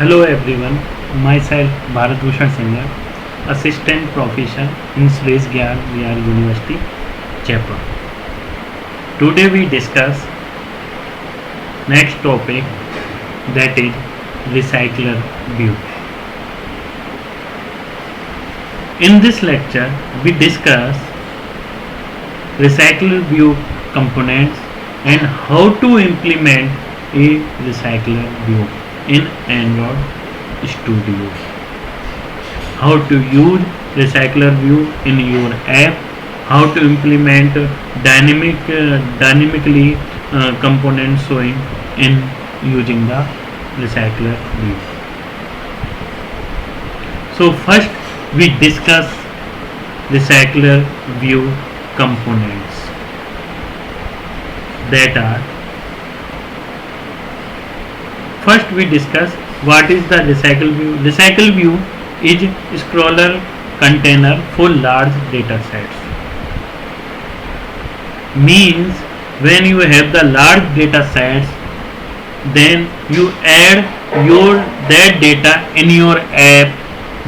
Hello everyone, myself Bharat Bhushan Singh, Assistant Professor in Suresh Gyar Vihar University, Jaipur. Today we discuss next topic, that is recycler view. In this lecture we discuss recycler view components and how to implement a recycler view in Android Studio. How to use recycler view in your app, how to implement dynamically components showing in using the recycler view. So first we discuss recycler view components, that are, first we discuss what is the recycle view. Recycle view is scroller container for large data sets. Means when you have the large data sets, then you add your that data in your app,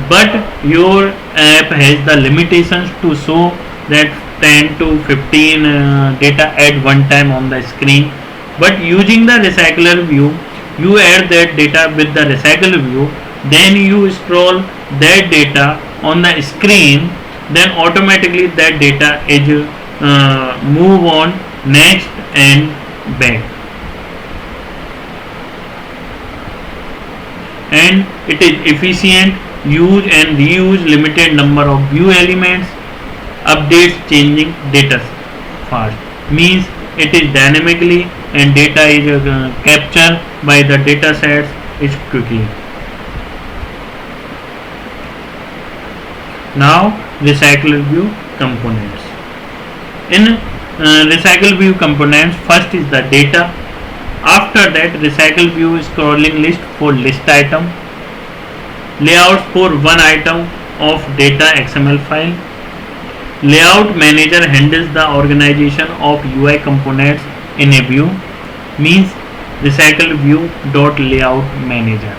but your app has the limitations to show that 10 to 15 data at one time on the screen. But using the recycler view, you add that data with the recycle view, then you scroll that data on the screen, then automatically that data is move on next and back, and it is efficient, use and reuse limited number of view elements, updates changing data fast. Means it is dynamically and data is captured by the data sets is quickly. Now recycle view components. In recycle view components, first is the data. After that, recycle view scrolling list for list item, layouts for one item of data XML file. Layout manager handles the organization of UI components in a view. Means recycle view dot layout manager.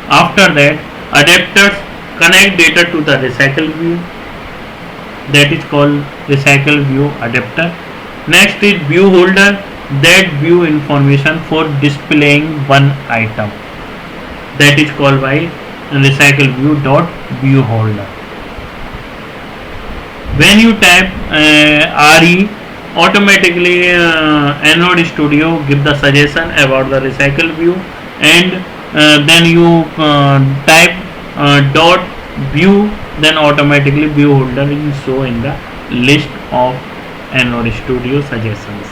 After that, adapters connect data to the recycle view, that is called recycle view adapter. Next is view holder, that view information for displaying one item, that is called by recycle view dot view holder. When you type RE, automatically Android Studio give the suggestion about the recycle view, and then you type dot view, then automatically view holder will show in the list of Android Studio suggestions.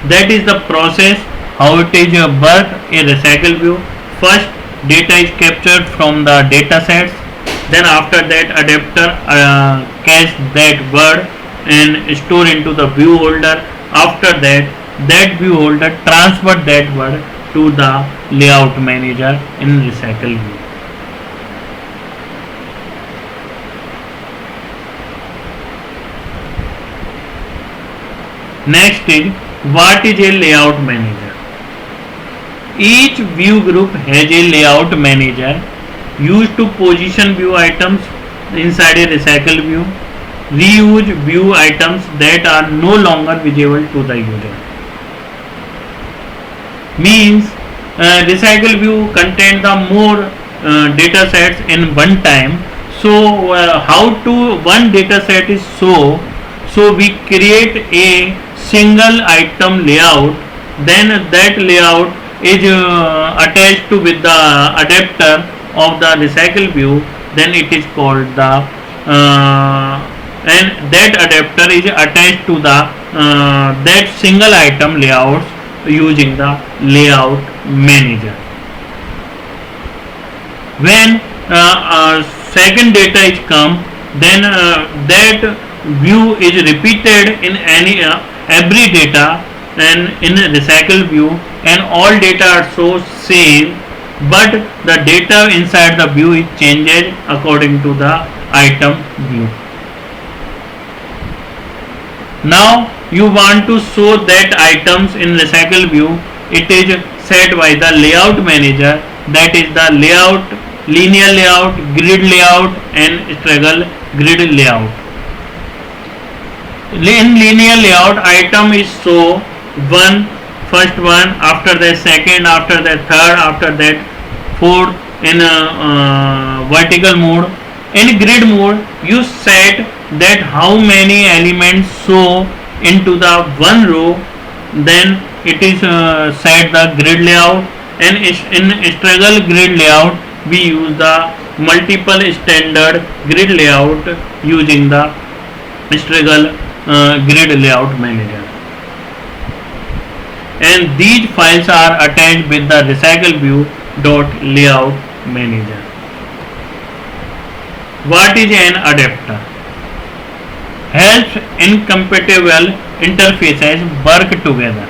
That is the process how it is work in recycle view. First, data is captured from the data sets, then after that adapter cache that word and store into the view holder. After that, that view holder transfer that word to the layout manager in recycle view. Next is, what is a layout manager? Each view group has a layout manager used to position view items inside a recycle view, reuse view items that are no longer visible to the user. Means recycle view contain the more data sets in one time. So how to one data set is so we create a single item layout, then that layout is attached to with the adapter of the recycle view, then it is called the and that adapter is attached to the that single item layouts using the layout manager. When second data is come, then that view is repeated in any every data and in recycle view, and all data are so same, but the data inside the view is changed according to the item view. Now you want to show that items in recycle view it is set by the layout manager, that is the layout, linear layout, grid layout and struggle grid layout. In linear layout, item is show one, first one, after that second, after that third, after that fourth in vertical mode. In grid mode, you set that how many elements show into the one row, then it is set the grid layout. And in struggle grid layout, we use the multiple standard grid layout using the struggle grid layout manager. And these files are attached with the recycle view dot layout manager. What is an adapter? Helps incompatible interfaces work together.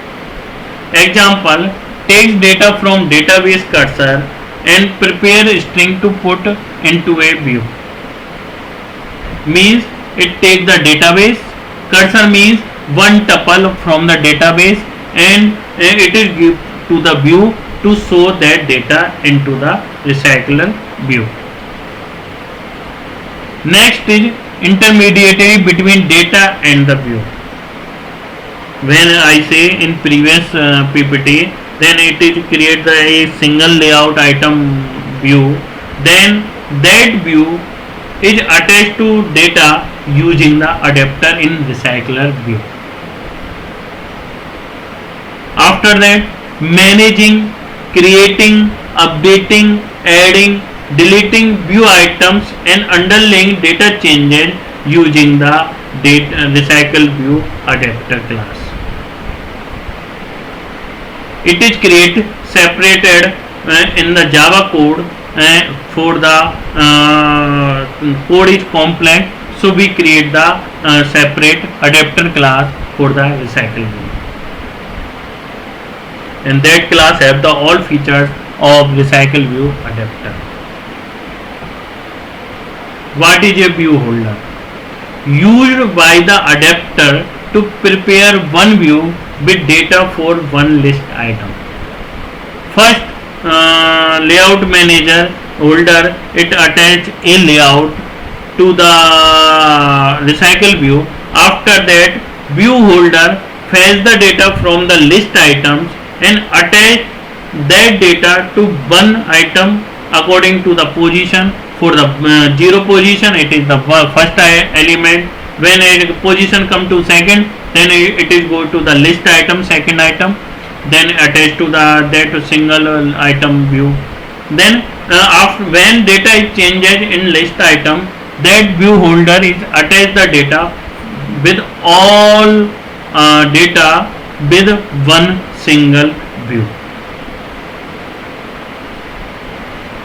Example, takes data from database cursor and prepare a string to put into a view. Means it takes the database, cursor means one tuple from the database, and it is give to the view to show that data into the recycler view. Next is intermediary between data and the view. When I say in previous PPT, then it is create a single layout item view, then that view is attached to data using the adapter in recycler view. After that, managing, creating, updating, adding, deleting view items and underlying data changes using the recycle view adapter class. It is created separated in the Java code for the code is complex, so we create the separate adapter class for the recycle view, and that class have the all features of recycle view adapter. What is a view holder? Used by the adapter to prepare one view with data for one list item. First, layout manager holder, it attach a layout to the recycle view. After that, view holder fetch the data from the list items and attach that data to one item according to the position. For the 0 position, it is the first element. When a position come to second, then it is go to the list item, second item, then attached to the that single item view. Then after when data is changes in list item, that view holder is attach the data with all data with one single view.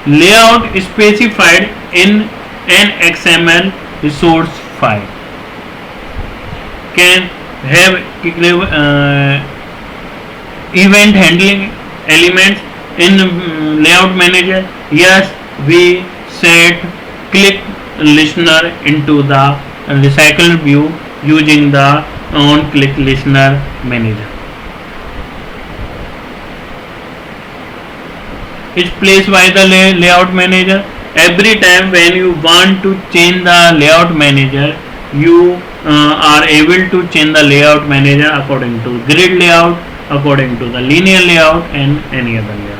Layout is specified in an XML resource file. Can have event handling elements in layout manager. Yes, we set click listener into the recycle view using the on click listener manager. It's placed by the layout manager. Every time when you want to change the layout manager, you are able to change the layout manager according to grid layout, according to the linear layout and any other layout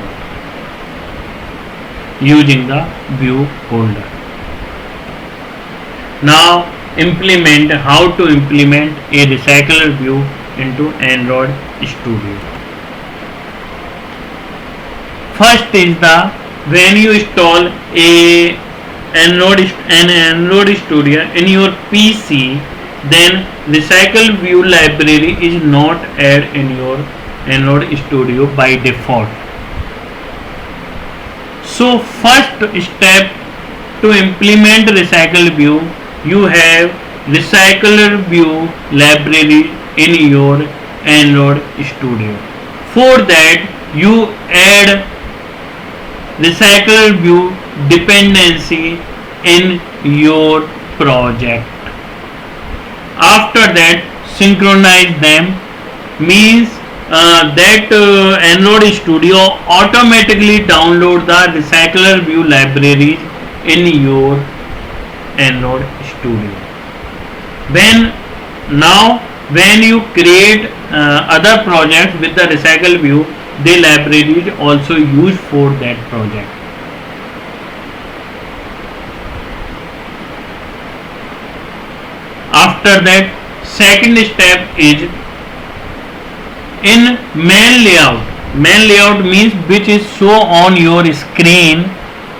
using the view holder. Now implement how to implement a recycler view into Android Studio. First is the when you install a Android Studio in your PC, then recycle view library is not added in your Android Studio by default. So first step to implement recycle view, you have recycler view library in your Android Studio. For that you add recycler view dependency in your project. After that synchronize them, means that Android Studio automatically download the Recycler View libraries in your Android Studio. When you create other projects with the Recycle View, the library is also used for that project. After that, second step is in main layout. Main layout means which is show on your screen.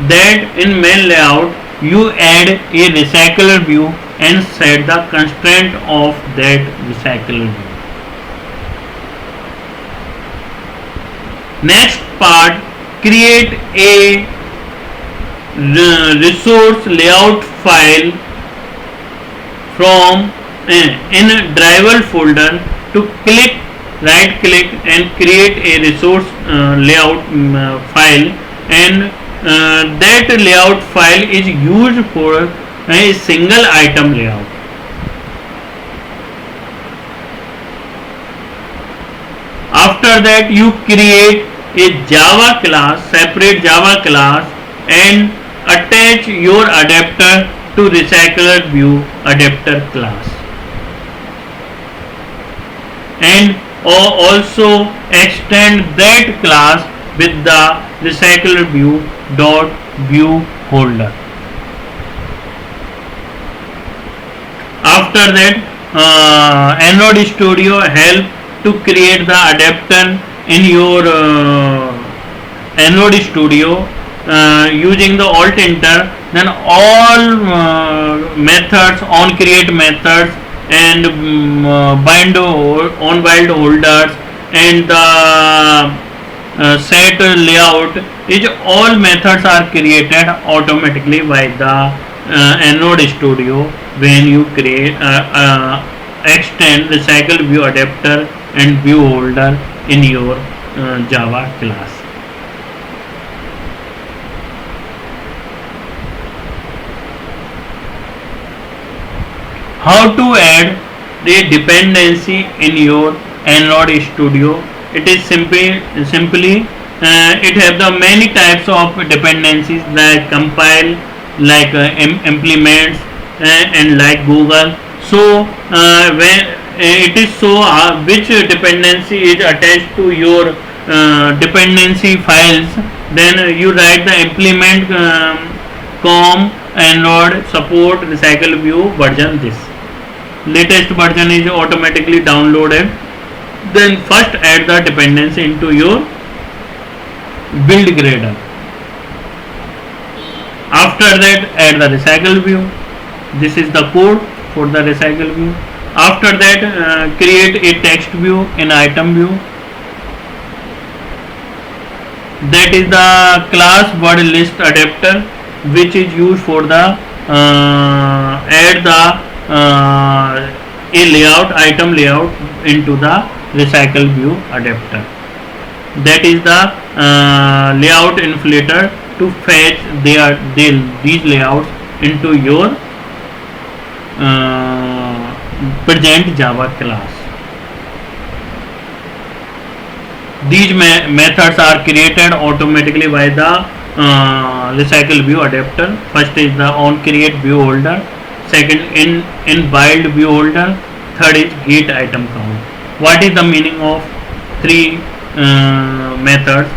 That in main layout you add a recycler view and set the constraint of that recycler view. Next part, create a resource layout file from in a driver folder. To right click and create a resource layout file, and that layout file is used for a single item layout. After that, you create a Java class, separate Java class, and attach your adapter to Recycler View adapter class, and also extend that class with the Recycler View dot view holder. After that, Android Studio help to create the adapter in your Android Studio using the Alt Enter. Then all methods, on create methods, and bind on bind holders, and the set layout is all methods are created automatically by the Android Studio when you create extend Recycle View adapter and view holder in your Java class. How to add the dependency in your Android Studio? It is simply it have the many types of dependencies like compile, like implements, and like Google. So when it is so which dependency is attached to your dependency files, then you write the implement com Android support Recycle View version. This latest version is automatically downloaded. Then first add the dependency into your build grader. After that, add the Recycle View. This is the code for the Recycle View. After that, create a text view in item view. That is the class word list adapter, which is used for the add the a layout, item layout into the Recycle View adapter. That is the layout inflator to fetch these layouts into your present Java class. These methods are created automatically by the Recycle View adapter. First is the on create view holder, second in build view holder, third is get item count. What is the meaning of three methods?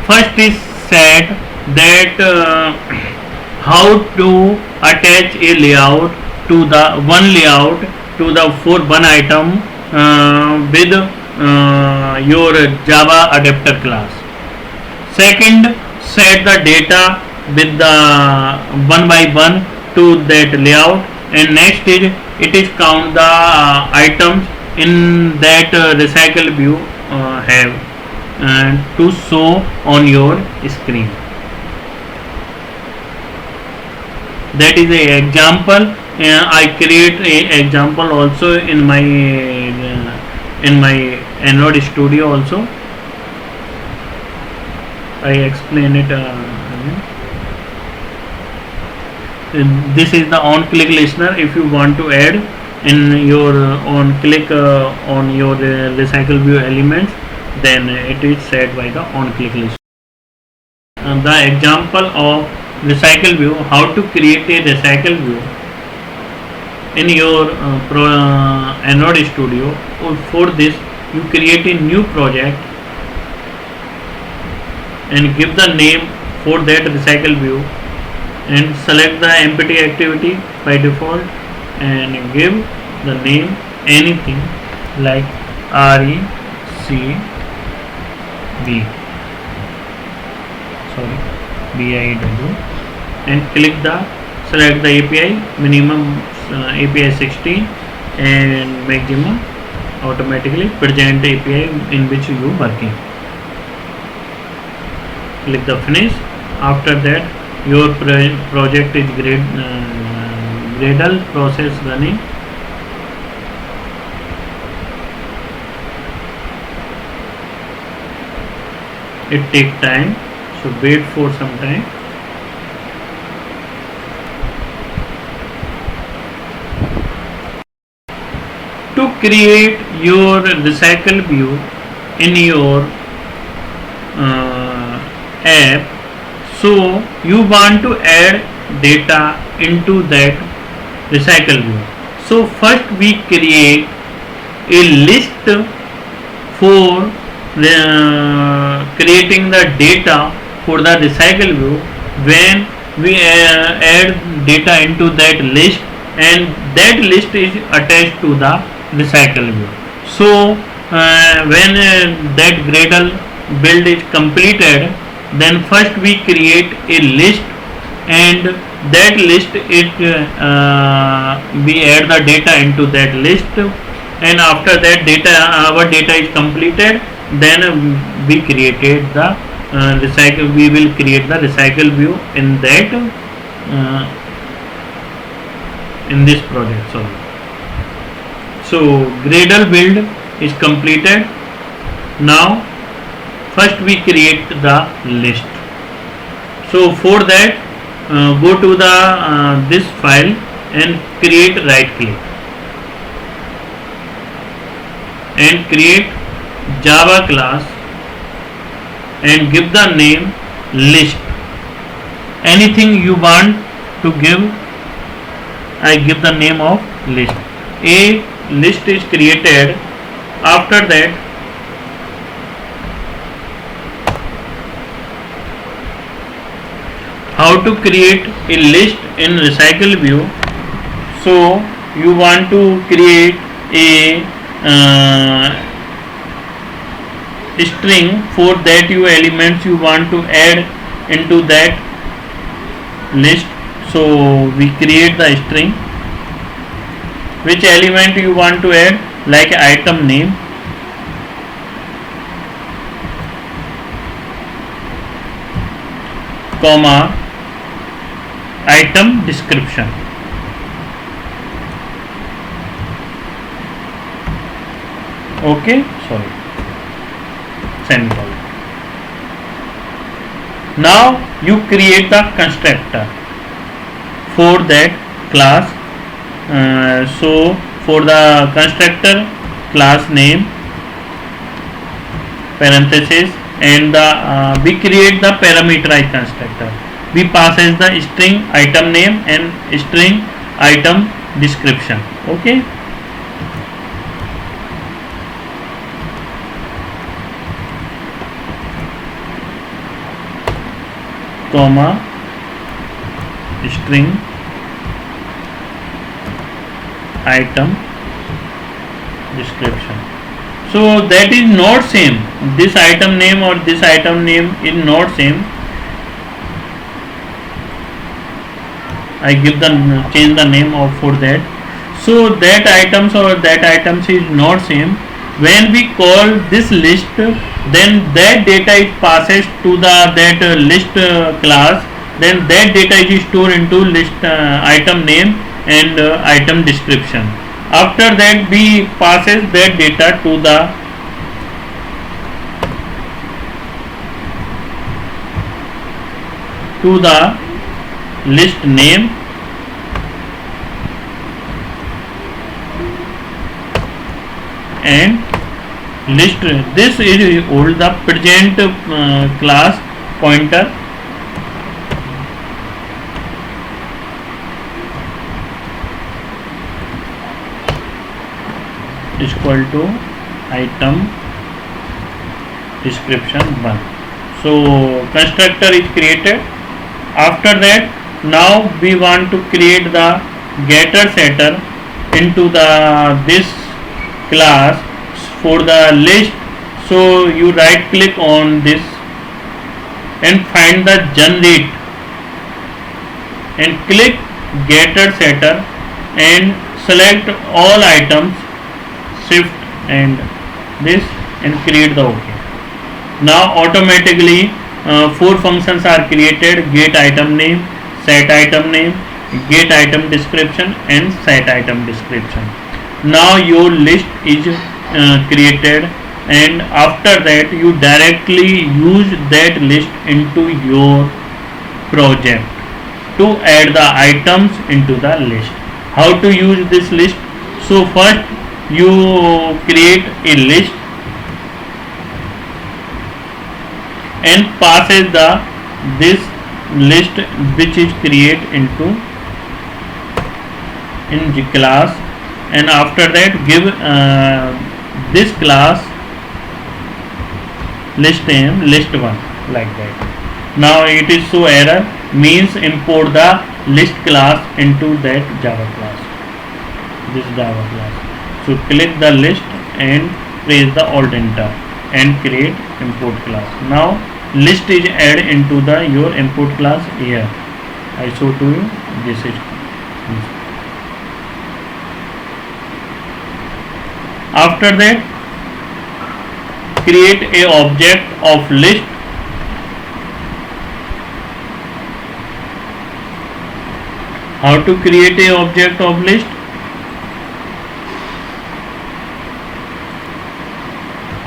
First is set, that how to attach a layout to the one layout to the for one item with your Java adapter class. Second, set the data with the one by one to that layout, and next is it is count the items in that Recycle View have to show on your screen. That is a example. I create a example also in my Android Studio also. I explain it. This is the on click listener. If you want to add in your on click on your Recycle View elements, then it is set by the on-click list. The example of recycle view, how to create a recycle view in your Android Studio. For this, you create a new project and give the name for that recycle view and select the empty activity by default and give the name anything like RECB, BIW, and click the select the API minimum API 16 and maximum automatically present API in which you working. Click the finish. After that your project is Gradle process running. It take time, so wait for some time. To create your recycle view in your app, so you want to add data into that recycle view. So first we create a list for creating the data for the recycle view. When we add data into that list, and that list is attached to the recycle view. So when that Gradle build is completed, then first we create a list, and that list it we add the data into that list, and after that our data is completed, then we created the we will create the recycle view in that in this project. So Gradle build is completed. Now first we create the list. So for that go to the this file and create right click and create Java class and give the name list. Anything you want to give, I give the name of list. A list is created. After that how to create a list in recycle view. So you want to create a string. For that you elements you want to add into that list. So we create the string. Which element you want to add, like item name, comma item description. Okay, sorry, semicolon. Now you create the constructor for that class. So for the constructor, class name parenthesis, and the we create the parameterized constructor. We passes the string item name and string item description. Okay. Comma string item description. So that is not same. This item name or this item name is not same. I give the change the name of for that. So that items or that items is not same. When we call this list, then that data is passes to the that list class. Then that data is stored into list item name and item description. After that we passes that data to the list name and list. This is old the present class pointer is equal to item description 1. So constructor is created. After that, now we want to create the getter setter into the this class for the list. So you right click on this and find the generate and click getter setter and select all items, shift and this, and create the OK. Now automatically 4 functions are created: get item name, set item name, get item description and set item description. Now your list is created, and after that you directly use that list into your project to add the items into the list. How to use this list? So first you create a list and passes the this list which is create into in the class, and after that give this class list name list1 like that. Now it is show error, means import the list class into that Java class, this Java class. So click the list and press the alt enter and create import class. Now list is added into the your import class here. I show to you, this is this. After that create a object of list. How to create a object of list?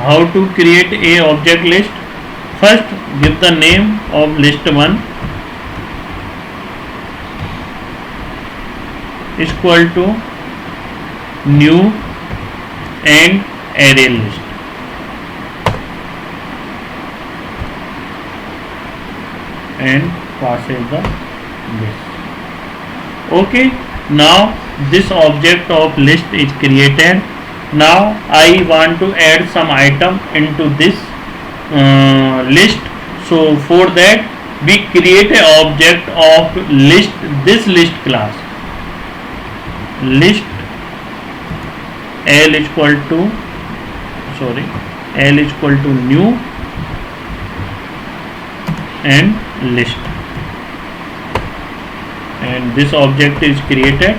How to create a object list? First give the name of list1 is equal to new and array list. And passes the this. Okay, now this object of list is created. Now I want to add some item into this list. So for that we create a object of list, this list class, list L is equal to L is equal to new and list, and this object is created.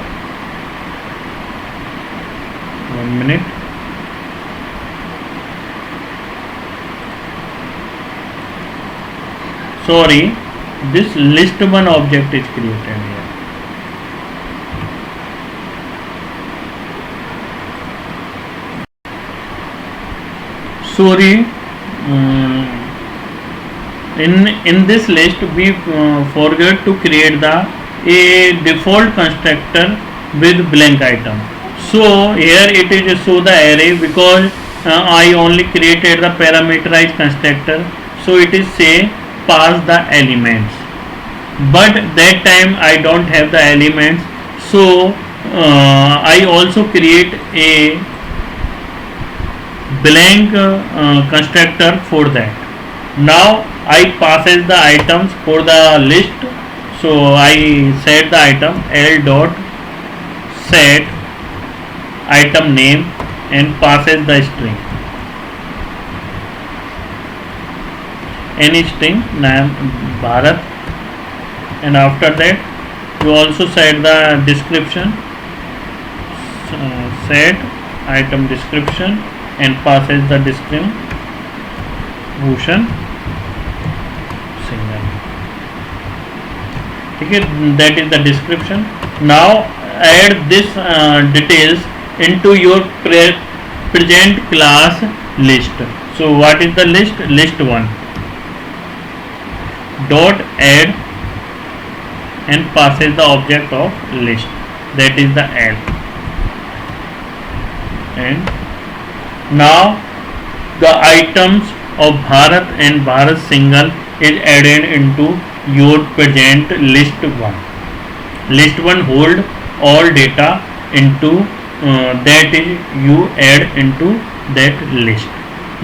1 minute. Sorry, this list1 object is created here. Sorry, in this list we forget to create the a default constructor with blank item. So here it is show the array because I only created the parameterized constructor. So it is say pass the elements, but that time I don't have the elements. So I also create a blank constructor for that. Now I passes the items for the list. So I set the item L dot set item name and passes the string, any string name Bharat, and after that you also set the description, set item description and passes the description Bhushan Singhal. Okay, that is the description. Now add this details into your present class list. So what is the list? List1 dot add and passes the object of list, that is the add. And now the items of Bharat and Bharat single is added into your present list 1. List 1 hold all data into that is you add into that list.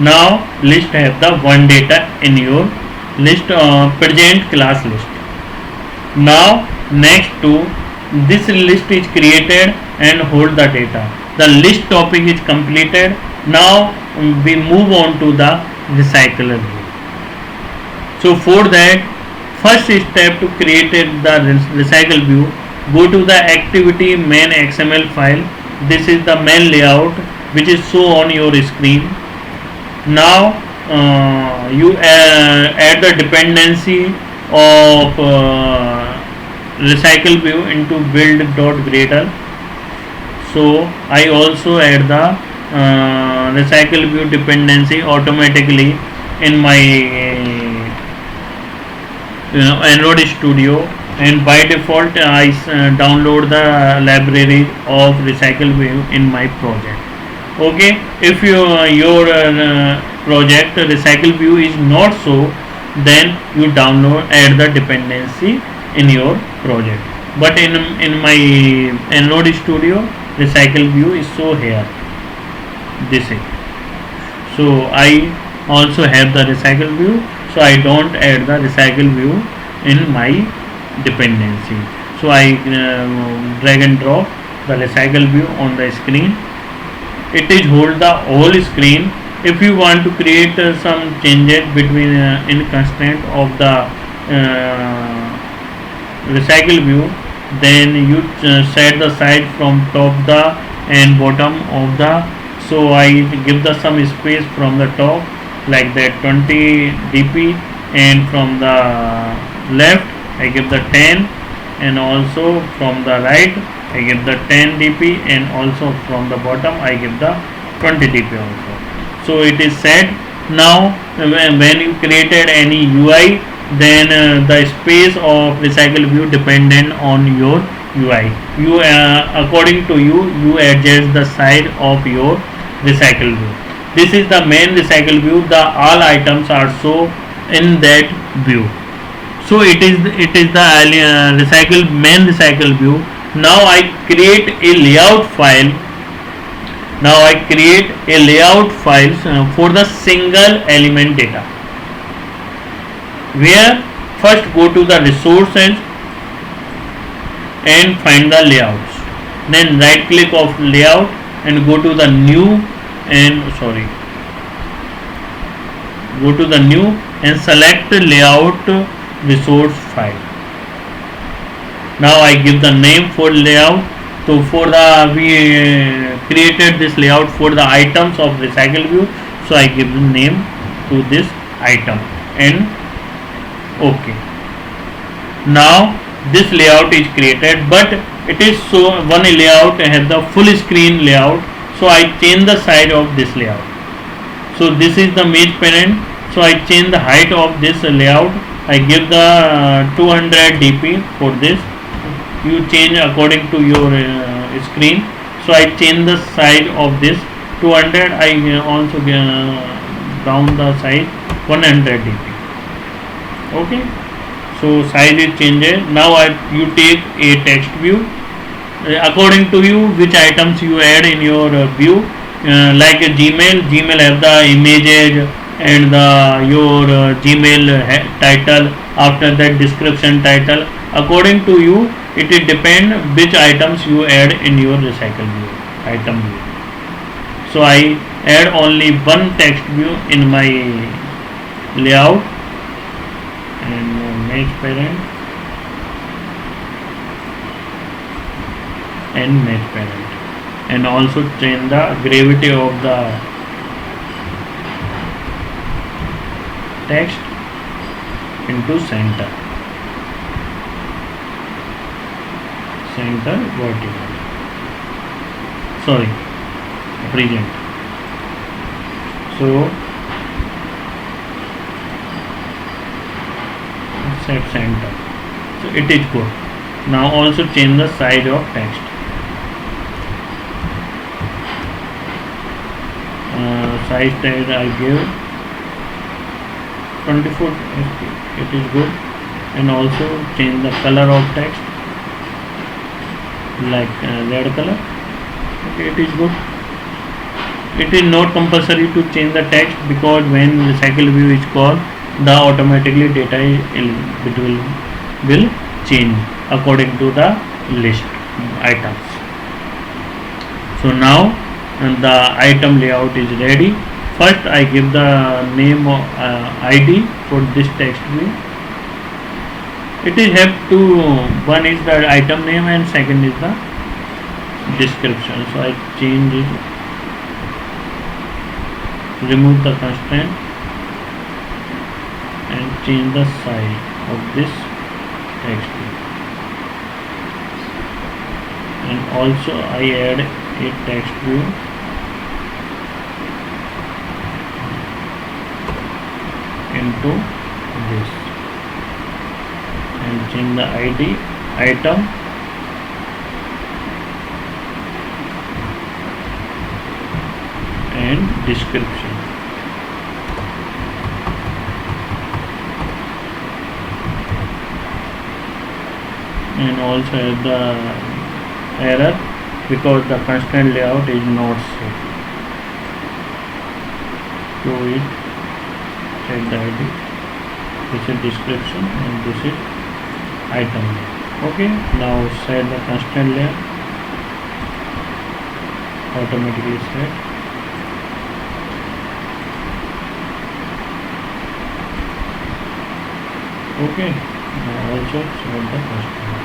Now list have the one data in your list present class list. Now next to this list is created and hold the data. The list topic is completed. Now we move on to the recycler view. So for that, first step to create the recycle view, go to the activity main XML file. This is the main layout which is shown on your screen. Now you add the dependency of recycle view into build.gradle. So I also add the recycle view dependency automatically in my Android Studio, and by default I download the library of recycle view in my project. Okay, if your project recycle view is not so, then you add the dependency in your project. But in my Android Studio, recycle view is so here, this is. So I also have the recycle view, so I don't add the recycle view in my dependency. So I drag and drop the recycle view on the screen. It is hold the whole screen. If you want to create some changes between in constraint of the recycle view, then you set the size from top the and bottom of the. So I give the some space from the top like that 20 dp, and from the left I give the 10, and also from the right I give the 10 dp, and also from the bottom I give the 20 dp also. So it is set. Now when you created any UI, then the space of recycle view dependent on your UI. You according to you adjust the size of your recycle view. This is the main recycle view. The all items are so in that view. So it is the main recycle view. Now I create a layout file. For the single element data, where first go to the resources and find the layouts, then right click of layout and go to the new and select layout resource file. Now I give the name for layout. So for the we created this layout for the items of recycle view, so I give the name to this item and OK. Now this layout is created, but it is so one layout has the full screen layout, so I change the size of this layout. So this is the mesh parent, so I change the height of this layout. I give the 200 dp for this. You change according to your screen. So I change the size of this 200. I also down the size 100 dp. Okay, so size is changed. Now you take a text view according to you which items you add in your view. Like a Gmail have the images and your Gmail title, after that description title. According to you, it will depend which items you add in your recycle view, item view. So I add only one text view in my layout, and mesh parent and mesh parent, and also change the gravity of the text into center vertical, present. So set center, so it is good. Now also change the size of text. size tag I give 24, it is good. And also change the color of text like red color. Okay, it is good. It is not compulsory to change the text, because when recycle view is called, the automatically data will change according to the list items. So now the item layout is ready. First I give the name of ID for this text view. It is have two, one is the item name and second is the description. So I change it, remove the constraint and change the size of this text view. And also I add a text view into this and change the ID, item, and description. And also add the error because the constraint layout is not set. So it set the ID, this is description and this is item. Okay, now set the constraint layer, automatically set. Okay, now also set the constraint.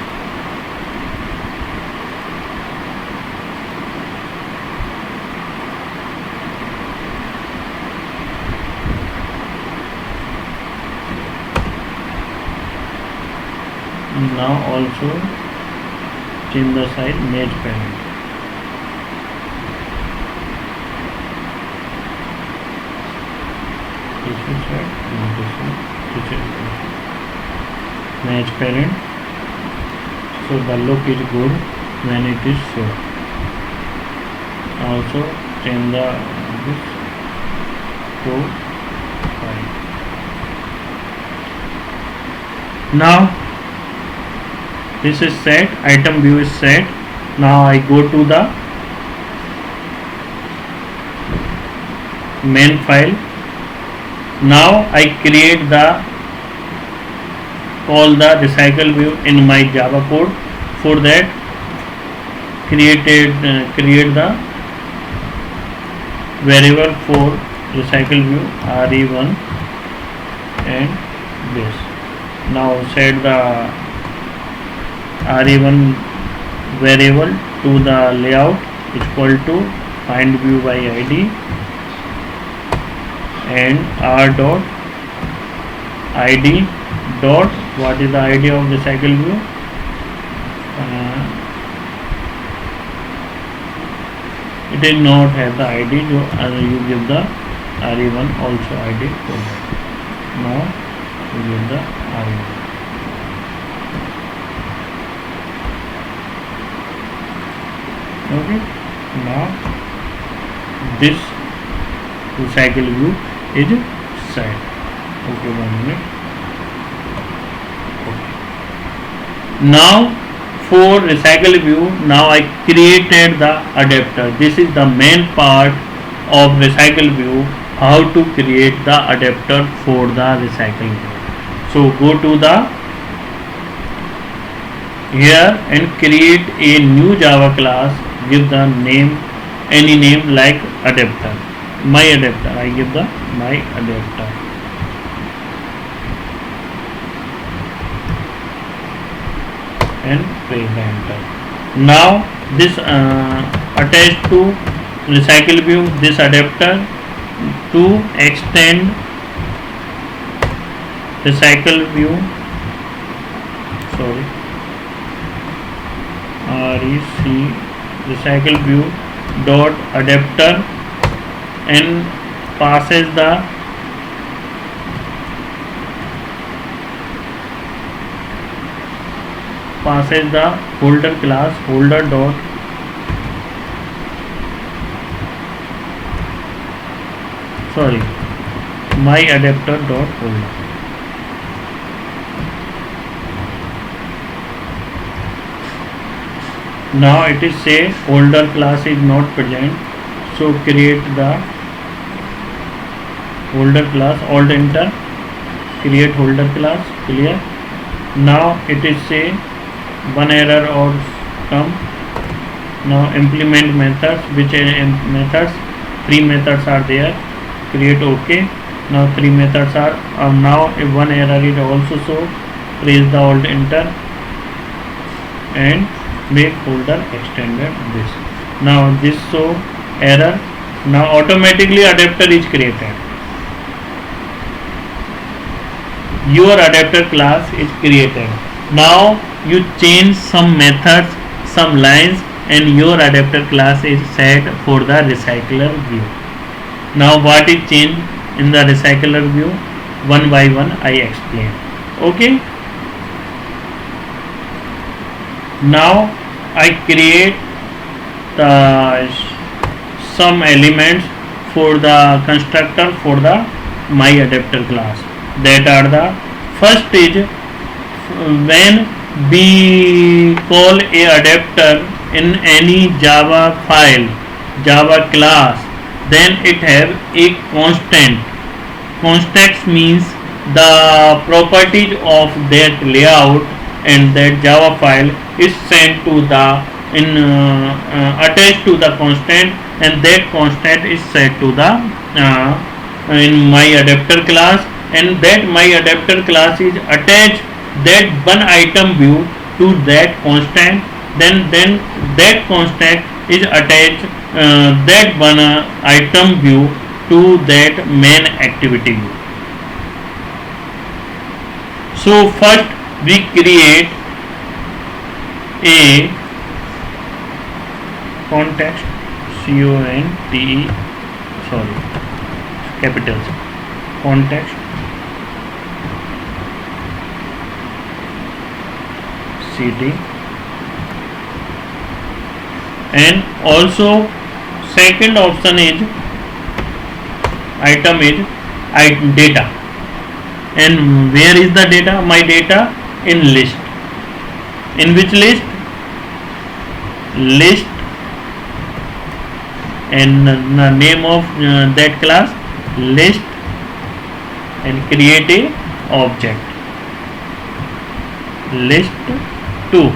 Now also change the size match parent. This is set and this is match parent. So the look is good when it is set. Also change the this to 5. Now this is set, item view is set. Now I go to the main file. Now I create all the recycle view in my Java code. For that create the variable for recycle view re1 and this. Now set the re1 variable to the layout is equal to find view by id and r dot id dot what is the id of the recycle view, it is not have the id, you give the re1 also id for that. Now you give the re1. Okay, now this recycle view is set. Okay, 1 minute. Okay. Now for recycle view, now I created the adapter. This is the main part of recycle view, how to create the adapter for the recycle view. So go to the here and create a new Java class. Give the name, any name like adapter, my adapter. I give the my adapter. And press the enter. Now this attached to recycle view, this adapter to extend recycle view, sorry, rec recycle view dot adapter and passes the holder class holder dot sorry, my adapter dot holder. Now it is say holder class is not present, so create the holder class. Alt enter, create holder class. Clear. Now it is say one error or come. Now implement methods. Which methods? 3 methods are there. Create OK. Now 3 methods are now if one error is also so, press the alt enter and make folder extended this. Now this show error. Now automatically adapter is created. Your adapter class is created. Now you change some methods, some lines, and your adapter class is set for the recycler view. Now what is changed in the recycler view? One by one I explain. Okay. Now I create some elements for the constructor for the my adapter class. That are the first is when we call a adapter in any Java file, Java class, then it have a constant. Constant means the properties of that layout and that Java file is sent to the attached to the constant, and that constant is set to the in my adapter class, and that my adapter class is attached that one item view to that constant. Then that constant is attached that one item view to that main activity view. So first we create a context, CONTE, sorry, capitals, context CD, and also second option is item is data. And where is the data? My data in list. In which list? List, and the name of that class list, and create a object list 2.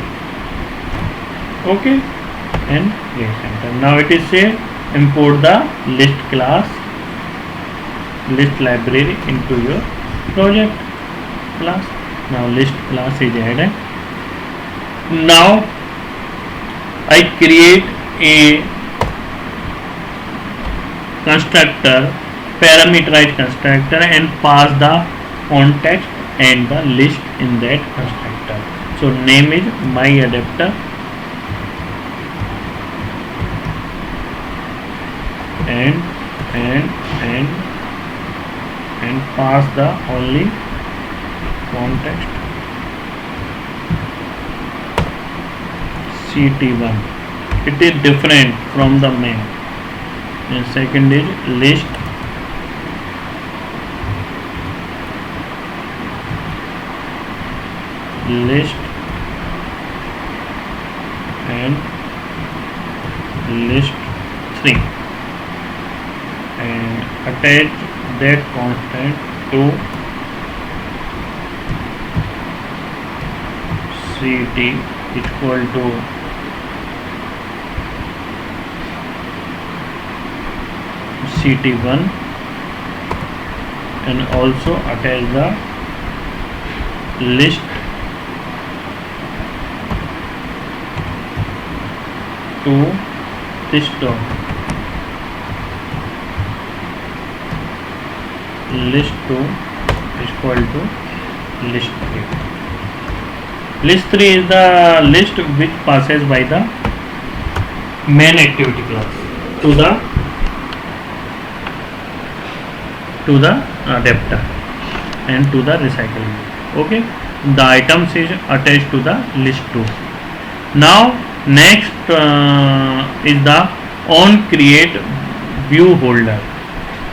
Okay, and yes, enter. Now it is say import the list class, list library into your project class. Now list class is added. Now I create a constructor, parameterized constructor, and pass the context and the list in that constructor. So name is my adapter, and pass the only context CT1. It is different from the main. And second is list, and list 3, and attach that constant to CT equal to CT1, and also attach the list to this dot, list 2 is equal to list 3. List 3 is the list which passes by the main activity class to the adapter and to the recycle. Okay, the items is attached to the list 2. Now next is the on create view holder.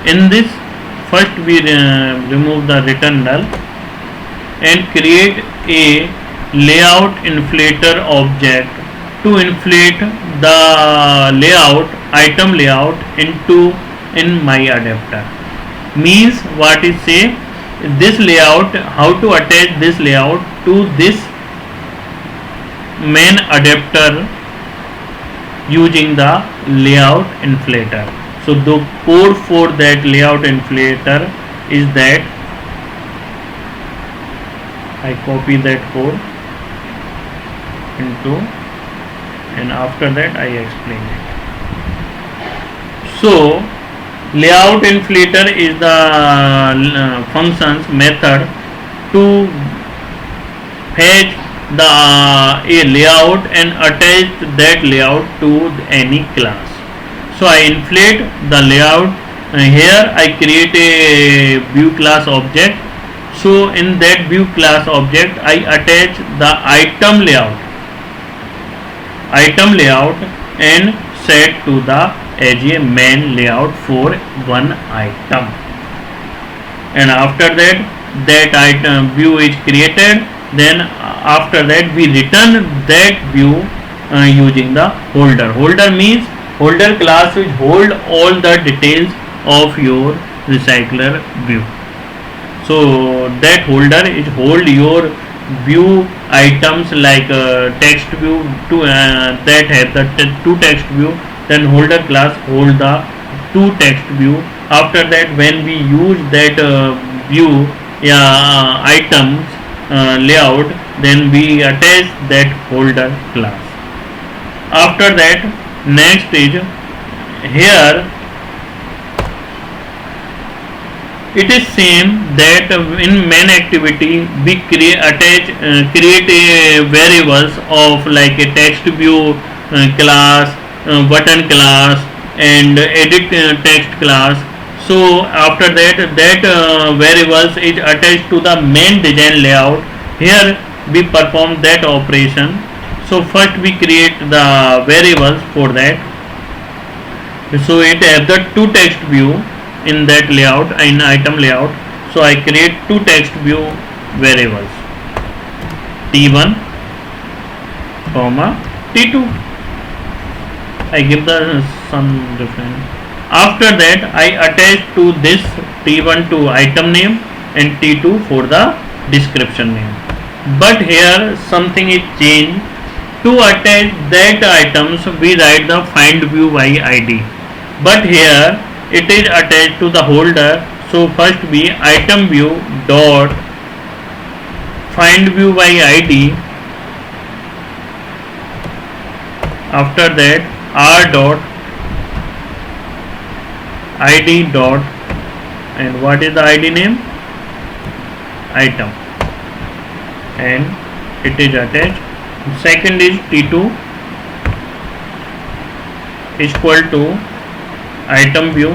In this, first we remove the return null and create a layout inflator object to inflate the layout item layout into in my adapter. Means what is say, this layout, how to attach this layout to this main adapter using the layout inflator. So the code for that layout inflator is that I copy that code into, and after that I explain it. So layout inflator is the functions method to fetch the a layout and attach that layout to any class. So I inflate the layout. Here I create a view class object. So in that view class object I attach the item layout and set to the as a main layout for one item. And after that item view is created. Then after that we return that view using the holder. Holder means holder class which hold all the details of your recycler view. So that holder is hold your view items like text view to that have the two text view. Then holder class hold the two text view. After that when we use that view items layout, then we attach that holder class. After that, next is here it is same that in main activity we create a variables of like a text view class, button class and edit text class. So after that variables is attached to the main design layout. Here we perform that operation. So first we create the variables for that. So it has the two text view in that layout, in item layout. So I create two text view variables, T1, T2. I give the some different. After that I attach to this T1 to item name and T2 for the description name. But here something is changed. To attach that items we write the find view by ID. But here it is attached to the holder. So first we item view dot find view by ID. After that R dot ID dot, and what is the ID name? Item, and it is attached. Second is T2 is equal to item view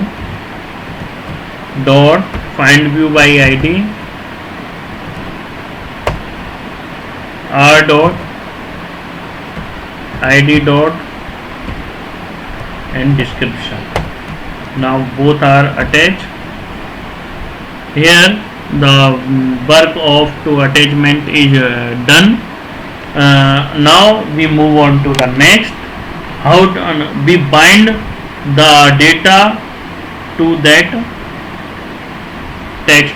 dot find view by ID R dot ID dot and description. Now both are attached. Here the work of two attachment is done. Now we move on to the next. How we bind the data to that text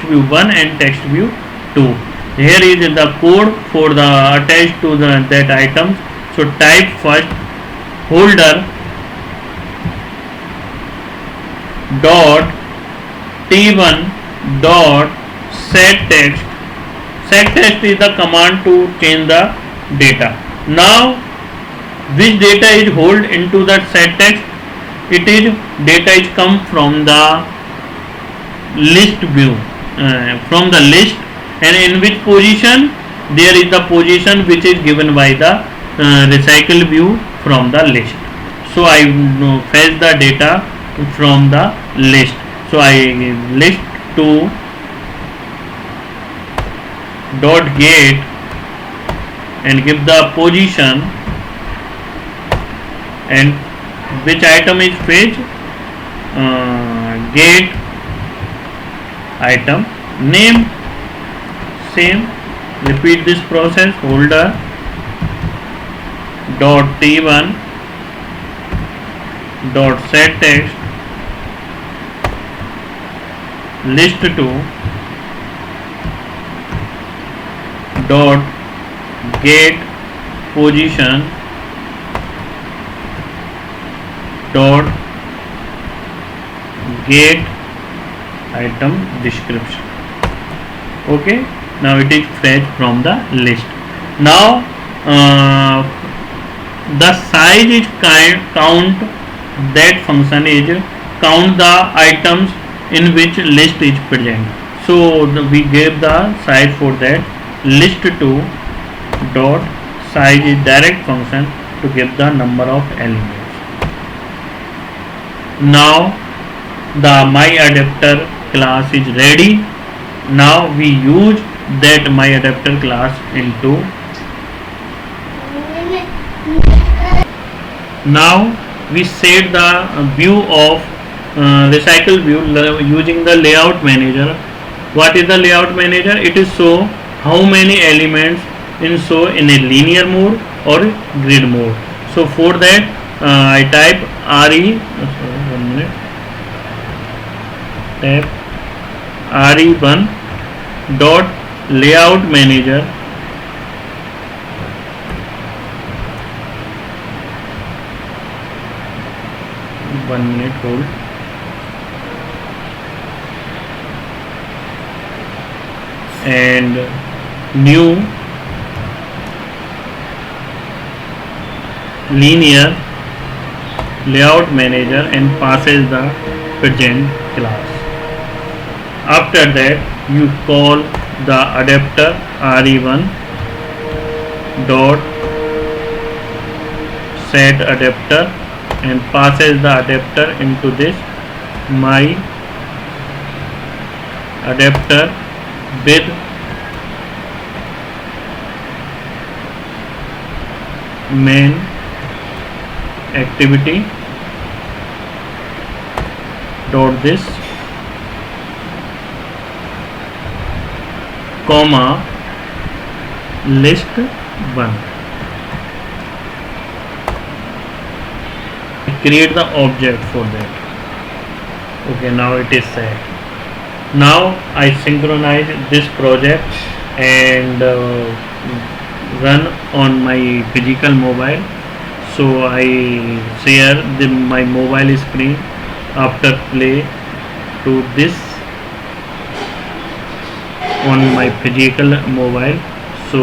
view 1 and text view 2. Here is the code for the attached to that items. So type first holder dot T1 dot set text. Set text is the command to change the data. Now which data is hold into that set text? It is data is come from the list view, from the list, and in which position? There is the position which is given by the recycle view from the list. So I fetch the data from the list. So I list to dot get and give the position and which item is fetched, get item name, same, repeat this process. Holder dot t1 dot set text list2 dot get position dot get item description. Okay, now it is fetched from the list. Now the size is count, that function is count the items in which list is present. So we gave the size for that. List2 dot size is direct function to give the number of elements. Now the myAdapter class is ready. Now we use that myAdapter class into. Now we set the view of recycle view using the layout manager. What is the layout manager? It is show how many elements in show in a linear mode or grid mode. So for that I type re type re1 dot layout manager hold and new linear layout manager and passes the present class. After that you call the adapter re1 dot set adapter and passes the adapter into this my adapter with main activity dot this comma list 1. Create the object for that. Okay, now it is set. Now I synchronize this project and run on my physical mobile. So I share my mobile screen after play to this on my physical mobile. So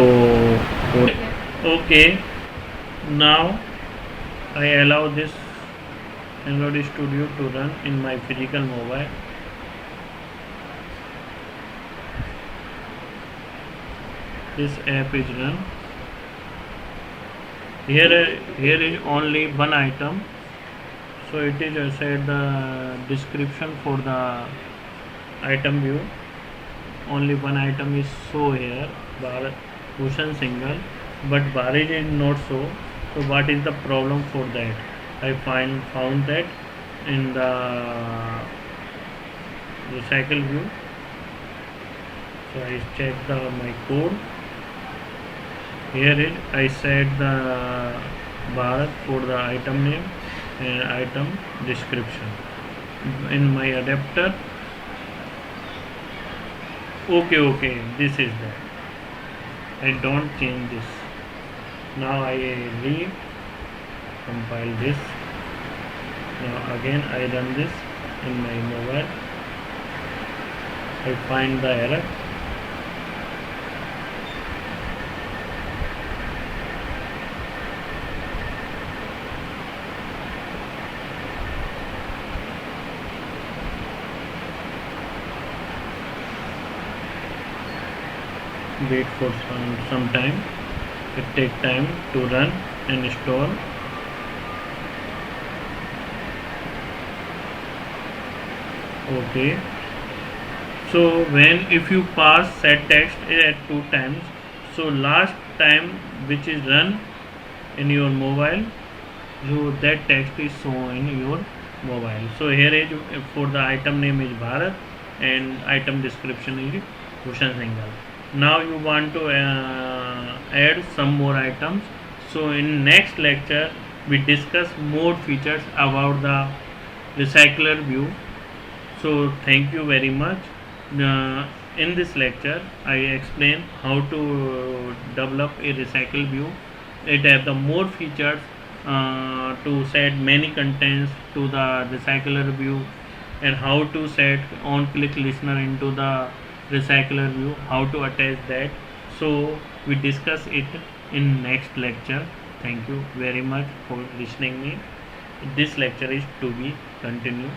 okay, now I allow this Android Studio to run in my physical mobile. This app is run. Here is only one item, so it is said the description for the item view. Only one item is show here, bar cushion single, but barrage is not so. So what is the problem for that? I found that in the recycle view. So I check my code. Here it I set the bar for the item name and item description in my adapter. Okay, this is that. I don't change this. Now I compile this. Now again I run this in my mobile. I find the error. Wait for some time. It takes time to run and install. Okay, so if you pass set text at 2 times, so last time which is run in your mobile, so that text is shown in your mobile. So here is for the item name is Bharat and item description is Bhushan Singhal. Now you want to add some more items. So in next lecture we discuss more features about the recycler view. So thank you very much. In this lecture I explain how to develop a recycle view. It have the more features to set many contents to the recycler view, and how to set on click listener into the recycler view, how to attach that. So we discuss it in next lecture. Thank you very much for listening me. This lecture is to be continued.